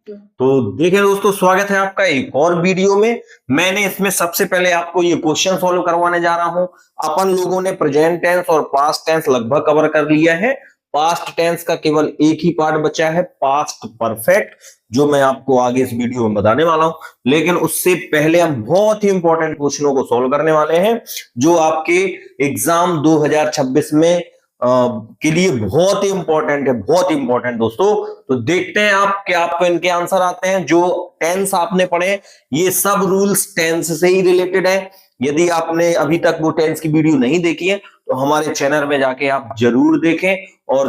तो देखिए दोस्तों, स्वागत है आपका एक और वीडियो में। मैंने इसमें सबसे पहले आपको ये क्वेश्चन सॉल्व करवाने जा रहा हूं। अपन लोगों ने प्रेजेंट टेंस और पास्ट टेंस लगभग कवर कर लिया है। पास्ट टेंस का केवल एक ही पार्ट बचा है, पास्ट परफेक्ट, जो मैं आपको आगे इस वीडियो में बताने वाला हूं। लेकिन उससे पहले हम बहुत ही इंपॉर्टेंट क्वेश्चनों को सॉल्व करने वाले हैं, जो आपके एग्जाम 2026 में के लिए बहुत ही इंपॉर्टेंट है, बहुत ही इंपॉर्टेंट दोस्तों। तो देखते हैं आप क्या आपको इनके आंसर आते हैं। जो टेंस आपने पढ़े, ये सब रूल्स टेंस से ही रिलेटेड है। यदि आपने अभी तक वो टेंस की वीडियो नहीं देखी है तो हमारे चैनल में जाके आप जरूर देखें। और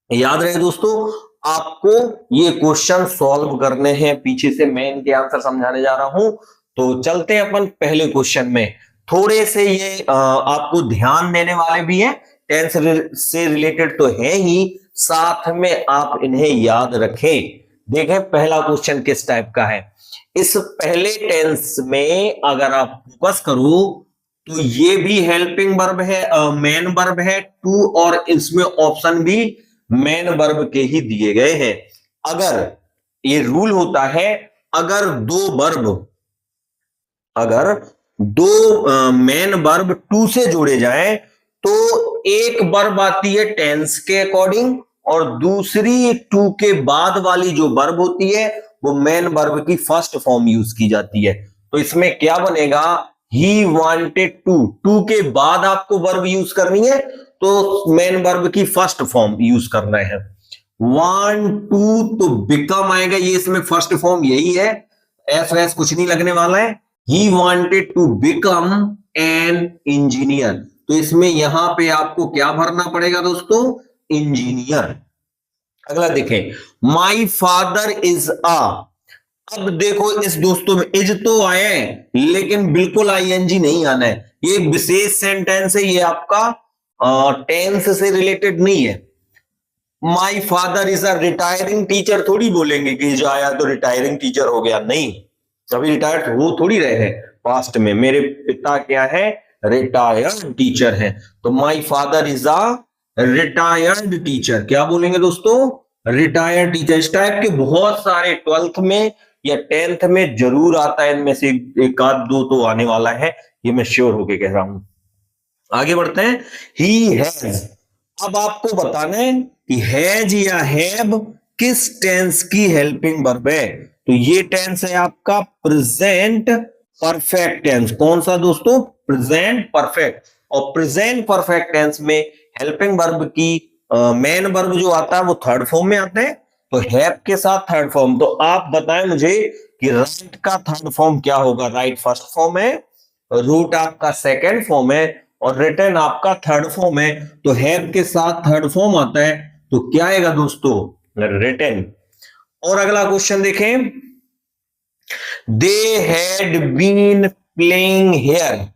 याद रहे दोस्तों, आपको ये क्वेश्चन सॉल्व करने हैं। पीछे से मैं इनके आंसर समझाने जा रहा हूं। तो चलते हैं अपन पहले क्वेश्चन में। थोड़े से ये आपको ध्यान देने वाले भी हैं, टेंस से रिलेटेड तो है ही, साथ में आप इन्हें याद रखें। देखें पहला क्वेश्चन किस टाइप का है। इस पहले टेंस में अगर आप फोकस करो तो ये भी हेल्पिंग वर्ब है, मेन वर्ब है टू, और इसमें ऑप्शन भी मेन वर्ब के ही दिए गए हैं। अगर ये रूल होता है, अगर दो मेन वर्ब टू से जोड़े जाएं तो एक वर्ब आती है टेंस के अकॉर्डिंग, और दूसरी टू के बाद वाली जो वर्ब होती है वो मेन वर्ब की फर्स्ट फॉर्म यूज की जाती है। तो इसमें क्या बनेगा, ही वांटेड टू के बाद आपको वर्ब यूज करनी है तो मेन वर्ब की फर्स्ट फॉर्म यूज करना है। वांट टू तो बिकम आएगा, ये इसमें फर्स्ट फॉर्म यही है, एस वैस कुछ नहीं लगने वाला है। He wanted to become an engineer, तो इसमें यहां पे आपको क्या भरना पड़ेगा दोस्तों, इंजीनियर। अगला देखें, माई फादर इज अ। अब देखो इस दोस्तों में इज तो आया है लेकिन बिल्कुल आईएनजी नहीं आना है। ये एक विशेष सेंटेंस है, ये आपका टेंस से रिलेटेड नहीं है। My father is a retiring teacher थोड़ी बोलेंगे कि जो आया तो रिटायरिंग टीचर हो गया, नहीं, अभी रिटायर्ड हो थोड़ी रहे हैं। पास्ट में मेरे पिता क्या है, रिटायर्ड टीचर है। तो my father is a retired teacher, क्या बोलेंगे दोस्तों, रिटायर्ड टीचर। इस टाइप के बहुत सारे 12th में या 10th में जरूर आता है, इनमें से एक आध दो तो आने वाला है, ये मैं श्योर होके कह रहा हूं। आगे बढ़ते हैं, ही हैज। अब आपको बताना है कि हैज या हैव किस टेंस की हेल्पिंग वर्ब है। तो ये टेंस है आपका प्रेजेंट परफेक्ट टेंस। कौन सा दोस्तों, प्रेजेंट परफेक्ट। और प्रेजेंट परफेक्ट टेंस में हेल्पिंग वर्ब की मेन वर्ब जो आता है वो थर्ड फॉर्म में आता है, तो हैव के साथ थर्ड फॉर्म। तो आप बताएं मुझे कि राइट का थर्ड फॉर्म क्या होगा। राइट फर्स्ट फॉर्म है, रूट आपका सेकंड फॉर्म है, और रिटर्न आपका थर्ड फॉर्म है। तो हैव के साथ थर्ड फॉर्म आता है, तो क्या आएगा दोस्तों, रिटर्न। और अगला क्वेश्चन देखें, they had been playing here.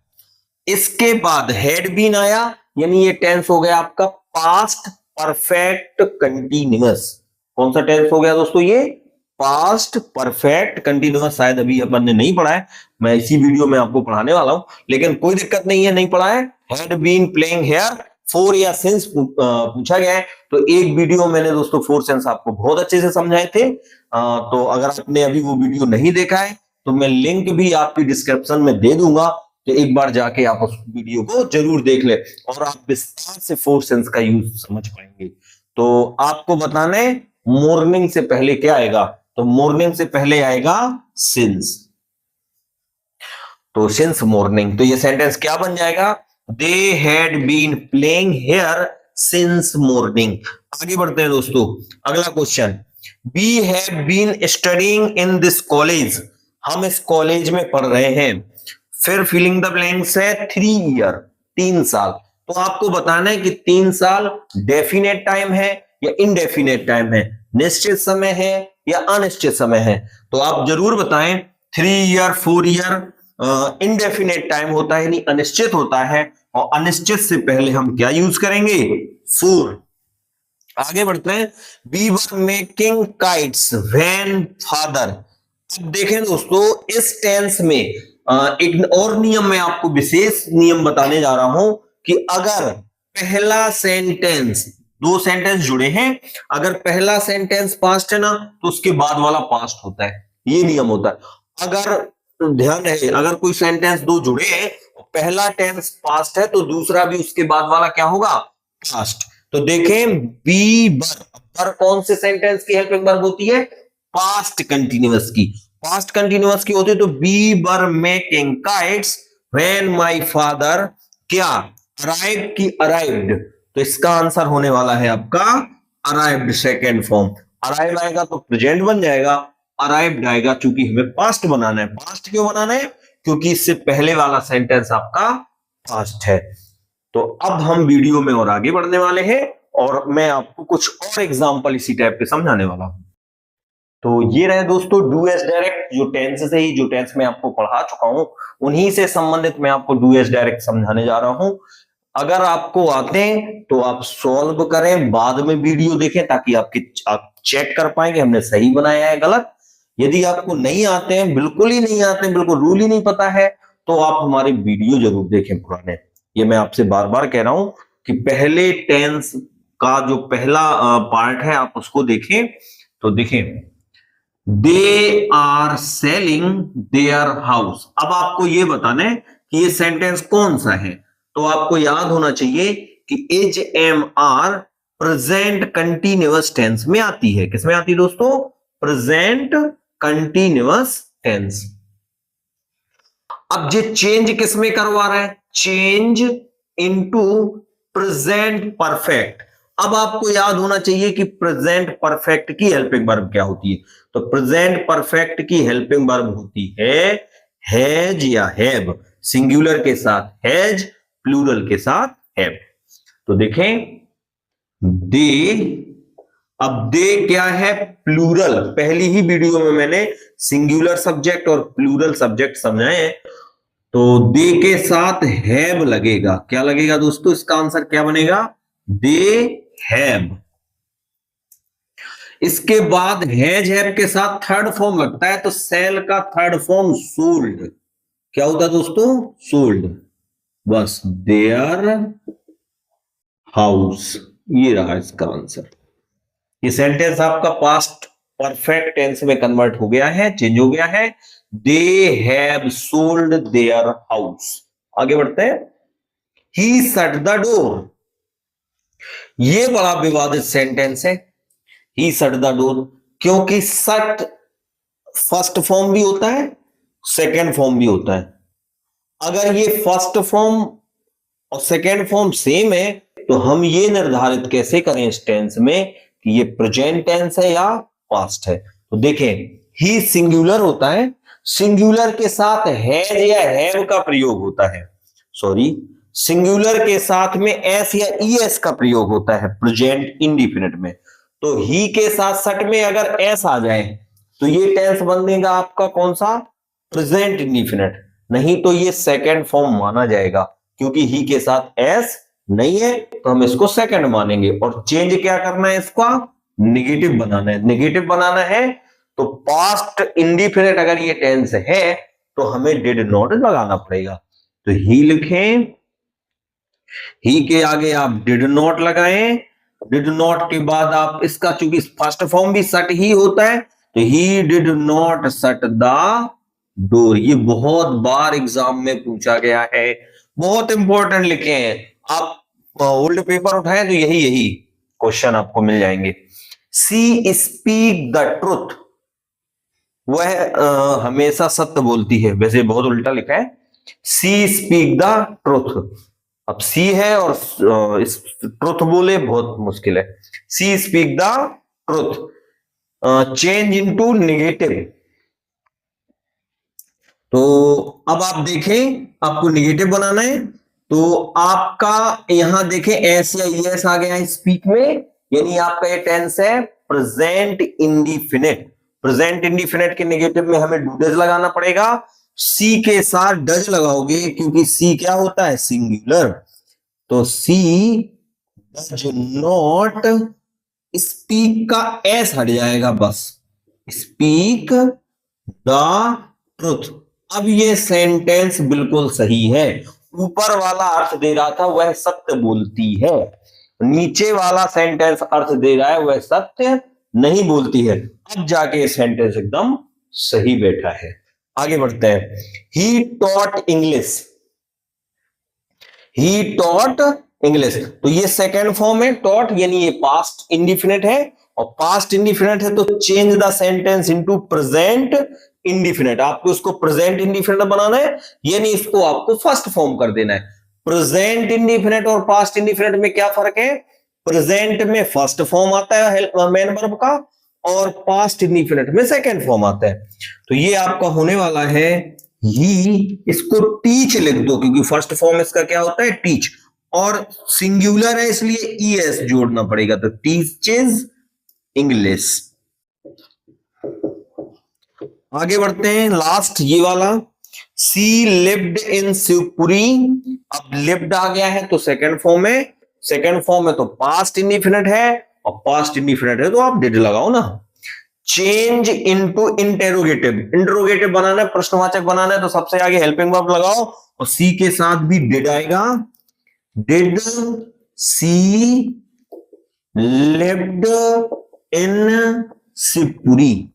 इसके बाद हैड बीन आया, यानी ये टेंस हो गया आपका पास्ट परफेक्ट कंटिन्यूअस। कौन सा टेंस हो गया दोस्तों, ये पास्ट परफेक्ट कंटिन्यूअस। शायद अभी अपन ने नहीं पढ़ा है, मैं इसी वीडियो में आपको पढ़ाने वाला हूं, लेकिन कोई दिक्कत नहीं है, नहीं पढ़ा है। Had been playing here, for या सिंस पूछा गया है, तो एक वीडियो मैंने दोस्तों फोर सेंस आपको बहुत अच्छे से समझाए थे। तो अगर आपने अभी वो वीडियो नहीं देखा है तो मैं लिंक भी आपकी डिस्क्रिप्शन में दे दूंगा, तो एक बार जाके आप उस वीडियो को जरूर देख ले और आप विस्तार से फोर सेंस का यूज समझ पाएंगे। तो आपको बताना है मॉर्निंग से पहले क्या आएगा, तो मॉर्निंग से पहले आएगा सिंस। तो सिंस मॉर्निंग, तो ये सेंटेंस क्या बन जाएगा, they had been playing here since morning. आगे बढ़ते हैं दोस्तों, अगला question, we have been studying in this college. हम इस कॉलेज में पढ़ रहे हैं। फिर फिलिंग द ब्लैंक्स है 3 ईयर, 3 साल। तो आपको बताना है कि 3 साल डेफिनेट टाइम है या इनडेफिनेट टाइम है, निश्चित समय है या अनिश्चित समय है। तो आप जरूर बताएं, 3 ईयर 4 ईयर इनडेफिनेट टाइम होता है, यानी अनिश्चित होता है, और अनिश्चित से पहले हम क्या यूज करेंगे, 4। आगे बढ़ते हैं, we were making kites when father. अब देखें दोस्तों, इस टेंस में एक और नियम, मैं आपको विशेष नियम बताने जा रहा हूं कि अगर पहला सेंटेंस दो सेंटेंस जुड़े हैं, अगर पहला सेंटेंस पास्ट है ना तो उसके बाद वाला पास्ट होता है, ये नियम होता है। अगर ध्यान रहे, अगर कोई सेंटेंस दो जुड़े हैं, पहला टेंस पास्ट है तो दूसरा भी उसके बाद वाला क्या होगा, पास्ट। तो देखें बी बर, बर कौन से सेंटेंस की हेल्पिंग वर्ब होती है, पास्ट कंटिन्यूअस की। पास्ट कंटिन्यूअस की होती है तो बी बर making kites when my father क्या, अराइव्ड की अराइव्ड, तो इसका आंसर होने वाला है आपका अराइव्ड सेकेंड फॉर्म। अराइव आएगा तो प्रेजेंट बन जाएगा, अराइव्ड आएगा चूंकि हमें पास्ट बनाना है। पास्ट क्यों बनाना है, क्योंकि इससे पहले वाला सेंटेंस आपका पास्ट है। तो अब हम वीडियो में और आगे बढ़ने वाले हैं और मैं आपको कुछ और एग्जांपल इसी टाइप के समझाने वाला हूं। तो ये रहे दोस्तों डू एज डायरेक्ट, जो टेंस से ही, जो टेंस में आपको पढ़ा चुका हूं उन्हीं से संबंधित मैं आपको डू एज डायरेक्ट समझाने जा रहा हूं। अगर आपको आते हैं तो आप सॉल्व करें, बाद में वीडियो देखें ताकि आप चेक कर पाएंगे हमने सही बनाया है गलत। यदि आपको नहीं आते हैं, बिल्कुल ही नहीं आते हैं, बिल्कुल रूल ही नहीं पता है, तो आप हमारे वीडियो जरूर देखें पुराने। ये मैं आपसे बार बार कह रहा हूं कि पहले टेंस का जो पहला पार्ट है आप उसको देखें। तो देखें they are selling their house, अब आपको ये बताना है कि ये सेंटेंस कौन सा है। तो आपको याद होना चाहिए कि is am are present continuous tense में आती है। किसमें आती है दोस्तों, प्रेजेंट कंटिन्यूअस टेंस। अब ये चेंज किसमें करवा रहा है, चेंज इनटू प्रेजेंट परफेक्ट। अब आपको याद होना चाहिए कि प्रेजेंट परफेक्ट की हेल्पिंग वर्ब क्या होती है। तो प्रेजेंट परफेक्ट की हेल्पिंग वर्ब होती है हैज या हैव, सिंगुलर के साथ हैज, प्लूरल के साथ हैव। तो देखें दे, अब दे क्या है, प्लूरल। पहली ही वीडियो में मैंने सिंगुलर सब्जेक्ट और प्लूरल सब्जेक्ट समझाए। तो दे के साथ हैव लगेगा, क्या लगेगा दोस्तों, इसका आंसर क्या बनेगा, दे हैव। इसके बाद हैज हैव के साथ थर्ड फॉर्म लगता है, तो सेल का थर्ड फॉर्म सोल्ड, क्या होता है दोस्तों, सोल्ड। बस देयर हाउस, ये रहा इसका आंसर। ये सेंटेंस आपका पास्ट परफेक्ट टेंस में कन्वर्ट हो गया है, चेंज हो गया है। They have sold their house. आगे बढ़ते हैं, ही शट द डोर, ये बड़ा विवादित सेंटेंस है, ही शट द डोर, क्योंकि शट फर्स्ट फॉर्म भी होता है, सेकेंड फॉर्म भी होता है। अगर ये फर्स्ट फॉर्म और सेकेंड फॉर्म सेम है तो हम ये निर्धारित कैसे करें इस टेंस में कि ये प्रेजेंट टेंस है या पास्ट है। तो देखें ही सिंगुलर होता है, सिंगुलर के साथ हैज या हैव का प्रयोग होता है, सॉरी सिंगुलर के साथ में एस या ईएस का प्रयोग होता है प्रेजेंट इंडिफिनिट में। तो ही के साथ सट में अगर एस आ जाए तो ये टेंस बन देगा आपका कौन सा, प्रेजेंट इंडिफिनिट। नहीं तो ये सेकेंड फॉर्म माना जाएगा, क्योंकि ही के साथ एस नहीं है तो हम इसको सेकंड मानेंगे। और चेंज क्या करना है, इसका निगेटिव बनाना है। निगेटिव बनाना है तो पास्ट इंडिफिनिट अगर ये टेंस है तो हमें डिड नॉट लगाना पड़ेगा। तो ही लिखें, ही के आगे आप डिड नॉट लगाएं, डिड नॉट के बाद आप इसका, चूंकि फर्स्ट फॉर्म भी सट ही होता है, तो ही डिड नॉट सट द डोर। ये बहुत बार एग्जाम में पूछा गया है, बहुत इंपॉर्टेंट लिखे हैं। आप ओल्ड पेपर उठाएं तो यही क्वेश्चन आपको मिल जाएंगे। सी स्पीक द ट्रुथ, वह हमेशा सत्य बोलती है, वैसे बहुत उल्टा लिखा है, सी स्पीक द ट्रुथ। अब सी है और ट्रुथ बोले बहुत मुश्किल है। She speak the truth, change into negative. तो अब आप देखें, आपको नेगेटिव बनाना है तो आपका यहां देखें एस या ईएस आ गया है स्पीक में, यानी आपका ये टेंस है प्रेजेंट इंडिफिनिट। प्रेजेंट इंडिफिनिट के नेगेटिव में हमें डू डज लगाना पड़ेगा। सी के साथ डज लगाओगे क्योंकि सी क्या होता है, सिंगुलर। तो सी डज नॉट, स्पीक का एस हट जाएगा, बस स्पीक द ट्रुथ। अब ये सेंटेंस बिल्कुल सही है, ऊपर वाला अर्थ दे रहा था वह सत्य बोलती है। नीचे वाला सेंटेंस अर्थ दे रहा है वह सत्य नहीं बोलती है। अब जाके ये सेंटेंस एकदम सही बैठा है। आगे बढ़ते हैं। He taught English, he taught English, तो ये सेकेंड फॉर्म है टॉट, यानी ये पास्ट इंडिफिनिट है, और पास्ट इंडिफिनिट है तो change the sentence into present indefinite. आपको इसको प्रेजेंट इंडिफिनिट बनाना है, यानी इसको आपको फर्स्ट फॉर्म कर देना है। प्रेजेंट इंडिफिनिट और पास्ट इंडिफिनिट में क्या फर्क है? प्रेजेंट में फर्स्ट फॉर्म आता है मेन वर्ब का, और पास्ट इंडिफिनिट में सेकेंड फॉर्म आता है। तो ये आपका होने वाला है ही, इसको टीच लिख दो क्योंकि फर्स्ट फॉर्म इसका क्या होता है? टीच, और सिंगुलर है इसलिए ईएस जोड़ना पड़ेगा, तो टीचेस इंग्लिश। आगे बढ़ते हैं, लास्ट ये वाला, सी लिव्ड इन शिवपुरी। अब लिव्ड आ गया है तो सेकंड फॉर्म है, सेकंड फॉर्म है तो पास्ट इंडिफिनिट है, और पास्ट इंडिफिनिट है तो आप डिड लगाओ ना। चेंज इनटू इंटेरोगेटिव, इंटेरोगेटिव बनाना है, प्रश्नवाचक बनाना है, तो सबसे आगे हेल्पिंग वर्ब लगाओ, और सी के साथ भी डिड आएगा। Did she lived in Shivpuri,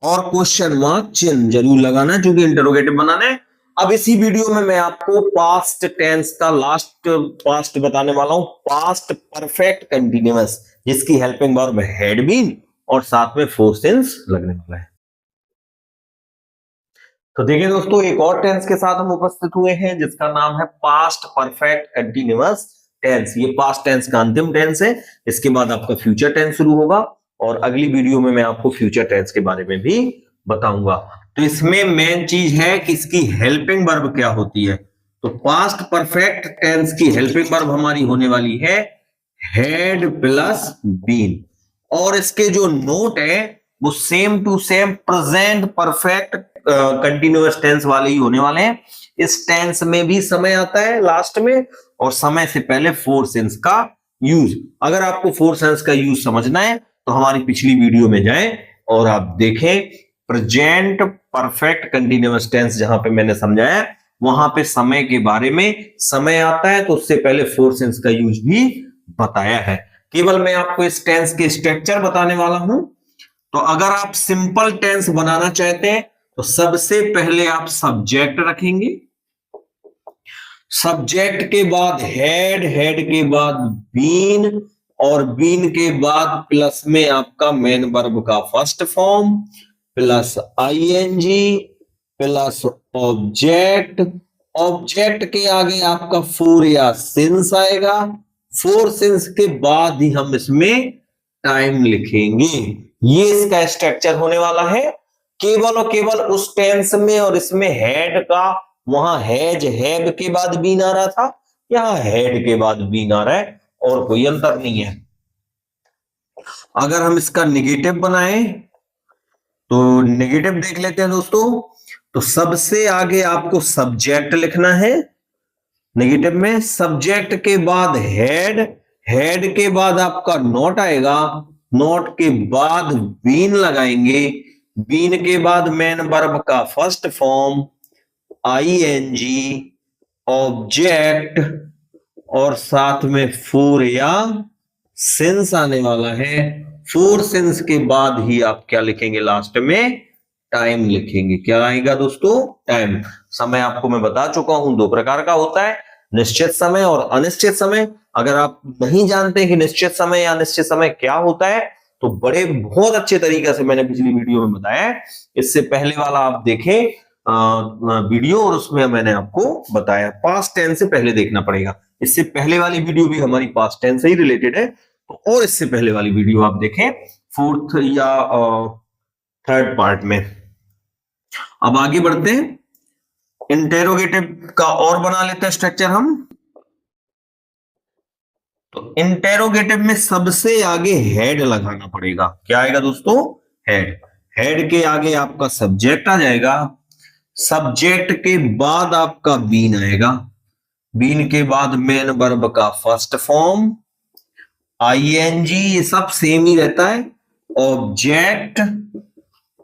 और क्वेश्चन मार्क चिन्ह जरूर लगाना क्योंकि इंटरोगेटिव बनाना है। अब इसी वीडियो में मैं आपको पास्ट टेंस का लास्ट पास्ट बताने वाला हूं, पास्ट परफेक्ट कंटीन्यूअस, जिसकी हेल्पिंग वर्ब हैड बीन और साथ में फोर सिंस लगने वाला है। तो देखिए दोस्तों, एक और टेंस के साथ हम उपस्थित हुए हैं जिसका नाम है पास्ट परफेक्ट कंटीन्यूअस टेंस। ये पास्ट टेंस का अंतिम टेंस है, इसके बाद आपका फ्यूचर टेंस शुरू होगा, और अगली वीडियो में मैं आपको फ्यूचर टेंस के बारे में भी बताऊंगा। तो इसमें मेन चीज है कि इसकी हेल्पिंग वर्ब क्या होती है। तो पास्ट परफेक्ट टेंस की हेल्पिंग वर्ब हमारी होने वाली है हैड प्लस बीन, और इसके जो नोट है वो same to same present perfect continuous tense वाले ही होने वाले हैं। इस टेंस में भी समय आता है लास्ट में, और समय से पहले फोर सेंस का यूज। अगर आपको फोर सेंस का यूज समझना है तो हमारी पिछली वीडियो में जाएं और आप देखें प्रेजेंट परफेक्ट कंटिन्यूअस टेंस, जहां पे मैंने समझाया वहां पे समय के बारे में, समय आता है तो उससे पहले फोर सेंस का यूज भी बताया है। केवल मैं आपको इस टेंस के स्ट्रक्चर बताने वाला हूं। तो अगर आप सिंपल टेंस बनाना चाहते हैं तो सबसे पहले आप सब्जेक्ट रखेंगे, सब्जेक्ट के बाद हैड, हैड के बाद बीन, और बीन के बाद प्लस में आपका मेन वर्ब का first form, plus ING, plus object, object के आगे आपका फोर या सिंस आएगा, फोर सिंस के बाद ही हम इसमें टाइम लिखेंगे। ये इसका स्ट्रक्चर होने वाला है। केवल और केवल उस टेंस में और इसमें हैड का, वहां हैज हैव के बाद बीन आ रहा था, यहां हैड के बाद बीन आ रहा है, और कोई अंतर नहीं है। अगर हम इसका नेगेटिव बनाएं तो नेगेटिव देख लेते हैं दोस्तों। तो सबसे आगे आपको सब्जेक्ट लिखना है, नेगेटिव में सब्जेक्ट के बाद हैड, हैड के बाद आपका नॉट आएगा, नॉट के बाद बीन लगाएंगे, बीन के बाद मेन वर्ब का फर्स्ट फॉर्म आईएनजी, ऑब्जेक्ट, और साथ में फोर या सिंस आने वाला है। फोर सिंस के बाद ही आप क्या लिखेंगे? लास्ट में टाइम लिखेंगे। क्या आएगा दोस्तों? टाइम। समय आपको मैं बता चुका हूं दो प्रकार का होता है, निश्चित समय और अनिश्चित समय। अगर आप नहीं जानते कि निश्चित समय या अनिश्चित समय क्या होता है तो बहुत अच्छे तरीके से मैंने पिछली वीडियो में बताया है। इससे पहले वाला आप देखें वीडियो, और उसमें मैंने आपको बताया। पास्ट टेंस से पहले देखना पड़ेगा। इससे पहले वाली वीडियो भी हमारी पास्ट टेंस से ही रिलेटेड है, और इससे पहले वाली वीडियो आप देखें फोर्थ या थर्ड पार्ट में। अब आगे बढ़ते हैं, इंटेरोगेटिव का और बना लेते हैं स्ट्रक्चर हम। तो इंटेरोगेटिव में सबसे आगे हेड लगाना पड़ेगा। क्या आएगा दोस्तों? हेड। हेड के आगे आपका सब्जेक्ट आ जाएगा, सब्जेक्ट के बाद आपका बीन आएगा, बीन के बाद मेन वर्ब का फर्स्ट फॉर्म आईएनजी, ये सब सेम ही रहता है, ऑब्जेक्ट,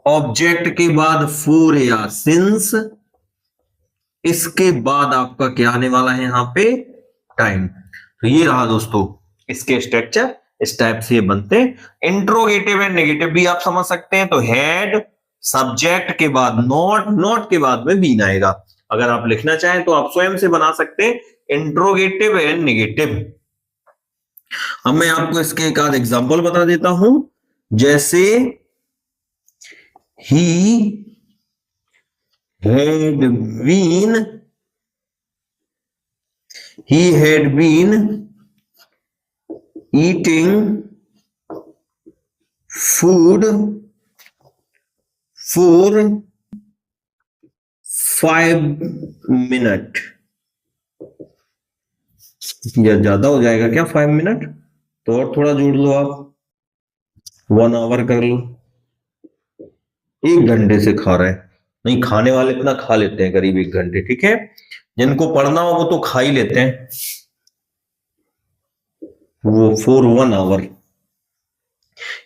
ऑब्जेक्ट के बाद फोर या सिंस, इसके बाद आपका क्या आने वाला है यहाँ पे, टाइम। तो ये रहा दोस्तों इसके स्ट्रक्चर, इस टाइप से बनते हैं। इंट्रोगेटिव एंड नेगेटिव भी आप समझ सकते हैं। तो हेड सब्जेक्ट के बाद नॉट, नॉट के बाद में बीन आएगा। अगर आप लिखना चाहें तो आप स्वयं से बना सकते हैं इंट्रोगेटिव एंड नेगेटिव। अब मैं आपको इसके एक आध एग्जांपल बता देता हूं, जैसे he had been eating food for 5 minute. या ज्यादा हो जाएगा क्या 5 मिनट? तो और थोड़ा जोड़ लो आप, 1 आवर कर लो। 1 घंटे से खा रहे हैं, नहीं खाने वाले इतना खा लेते हैं करीब 1 घंटे, ठीक है। जिनको पढ़ना हो वो तो खा ही लेते हैं, वो for 1 hour.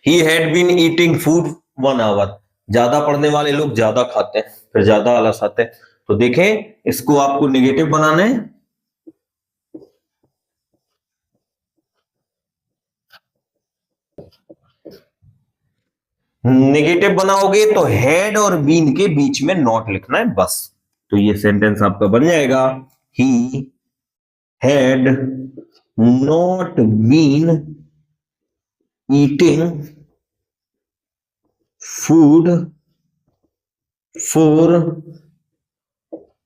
He had been eating food 1 hour. ज्यादा पढ़ने वाले लोग ज्यादा खाते हैं, फिर ज्यादा आलस आते हैं। तो देखें, इसको आपको नेगेटिव बनाना है। नेगेटिव बनाओगे तो हेड और बीन के बीच में नॉट लिखना है बस। तो ये सेंटेंस आपका बन जाएगा, he had not been eating food for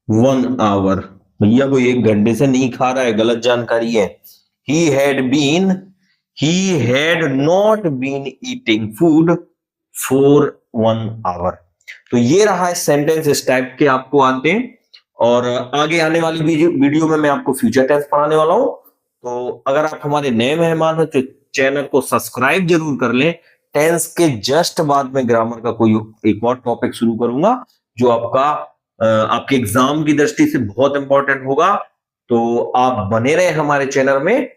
1 hour. भैया वो 1 घंटे से नहीं खा रहा है, गलत जानकारी है। He had not been eating food for 1 hour. तो ये रहा है सेंटेंस, इस टाइप के आपको आते हैं। और आगे आने वाली वीडियो में मैं आपको फ्यूचर टेंस पढ़ाने वाला हूं। तो अगर आप हमारे नए मेहमान हो तो चैनल को सब्सक्राइब जरूर कर लें। टेंस के जस्ट बाद में ग्रामर का कोई एक और टॉपिक शुरू करूंगा जो आपके एग्जाम की दृष्टि से बहुत इंपॉर्टेंट होगा। तो आप बने रहे हमारे चैनल में।